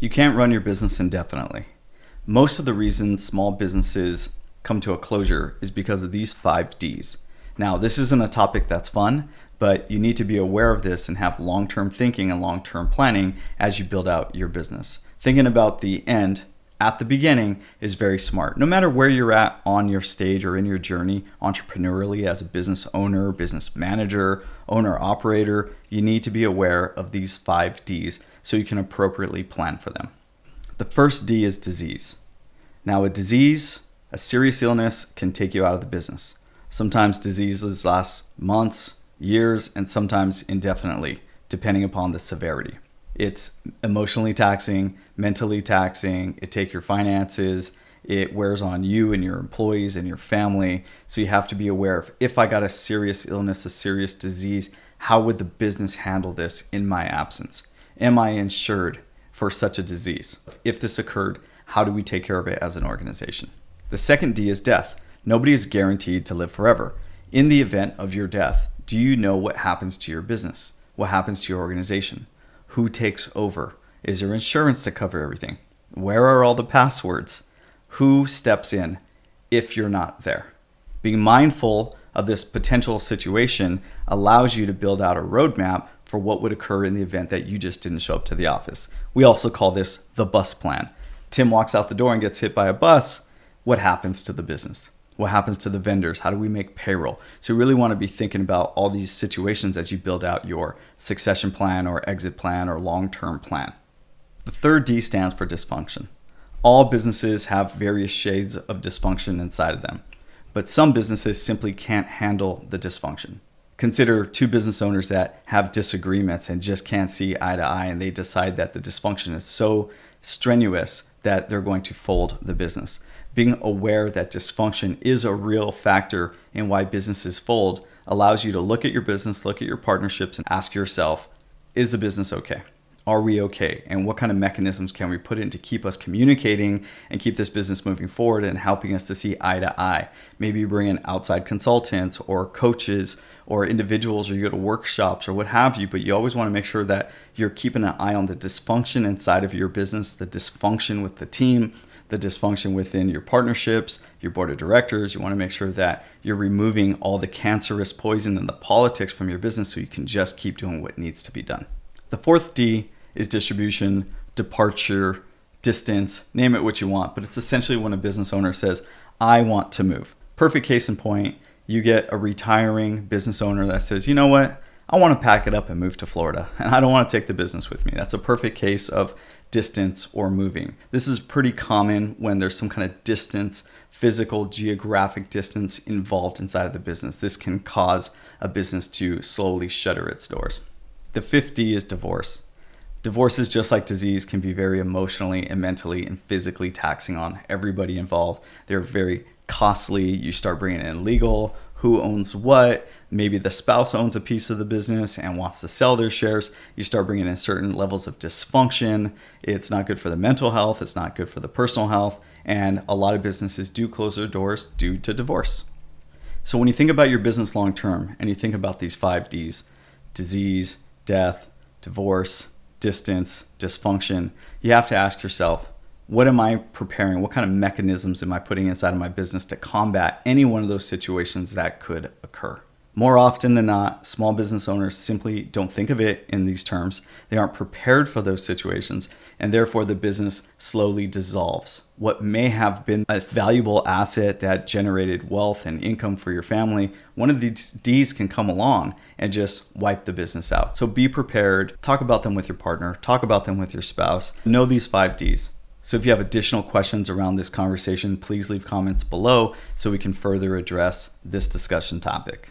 You can't run your business indefinitely. Most of the reasons small businesses come to a closure is because of these 5 Ds. Now, this isn't a topic that's fun, but you need to be aware of this and have long-term thinking and long-term planning as you build out your business. Thinking about the end at the beginning is very smart. No matter where you're at on your stage or in your journey entrepreneurially as a business owner, business manager, owner, operator, you need to be aware of these 5 Ds so you can appropriately plan for them. The first D is disease. Now, a serious illness can take you out of the business. Sometimes diseases last months, years, and sometimes indefinitely, depending upon the severity. It's emotionally taxing, mentally taxing, it takes your finances, it wears on you and your employees and your family. So you have to be aware of, if I got a serious illness, a serious disease, how would the business handle this in my absence? Am I insured for such a disease? If this occurred, how do we take care of it as an organization? The second D is death. Nobody is guaranteed to live forever. In the event of your death, do you know what happens to your business? What happens to your organization? Who takes over? Is there insurance to cover everything? Where are all the passwords? Who steps in if you're not there? Being mindful of this potential situation allows you to build out a roadmap for what would occur in the event that you just didn't show up to the office. We also call this the bus plan. Tim walks out the door and gets hit by a bus. What happens to the business? What happens to the vendors? How do we make payroll? So you really want to be thinking about all these situations as you build out your succession plan or exit plan or long-term plan. The third D stands for dysfunction. All businesses have various shades of dysfunction inside of them, but some businesses simply can't handle the dysfunction. Consider 2 business owners that have disagreements and just can't see eye to eye, and they decide that the dysfunction is so strenuous that they're going to fold the business. Being aware that dysfunction is a real factor in why businesses fold allows you to look at your business, look at your partnerships, and ask yourself, is the business okay? Are we okay? And what kind of mechanisms can we put in to keep us communicating and keep this business moving forward and helping us to see eye to eye? Maybe you bring in outside consultants or coaches or individuals, or you go to workshops or what have you, but you always want to make sure that you're keeping an eye on the dysfunction inside of your business, the dysfunction with the team, the dysfunction within your partnerships, your board of directors. You want to make sure that you're removing all the cancerous poison and the politics from your business so you can just keep doing what needs to be done. The fourth D is distribution, departure, distance, name it what you want, but it's essentially when a business owner says, I want to move. Perfect case in point, you get a retiring business owner that says, you know what, I want to pack it up and move to Florida, and I don't want to take the business with me. That's a perfect case of distance or moving. This is pretty common when there's some kind of distance, physical, geographic distance involved inside of the business. This can cause a business to slowly shutter its doors. The fifth D is divorce. Divorces, just like disease, can be very emotionally and mentally and physically taxing on everybody involved. They're very costly. You start bringing in legal, who owns what. Maybe the spouse owns a piece of the business and wants to sell their shares. You start bringing in certain levels of dysfunction. It's not good for the mental health. It's not good for the personal health. And a lot of businesses do close their doors due to divorce. So when you think about your business long term and you think about these 5 Ds, disease, death, divorce, distance, dysfunction, you have to ask yourself, what am I preparing? What kind of mechanisms am I putting inside of my business to combat any one of those situations that could occur? More often than not, small business owners simply don't think of it in these terms. They aren't prepared for those situations, and therefore the business slowly dissolves. What may have been a valuable asset that generated wealth and income for your family, one of these Ds can come along and just wipe the business out. So be prepared. Talk about them with your partner. Talk about them with your spouse. Know these 5 Ds. So if you have additional questions around this conversation, please leave comments below so we can further address this discussion topic.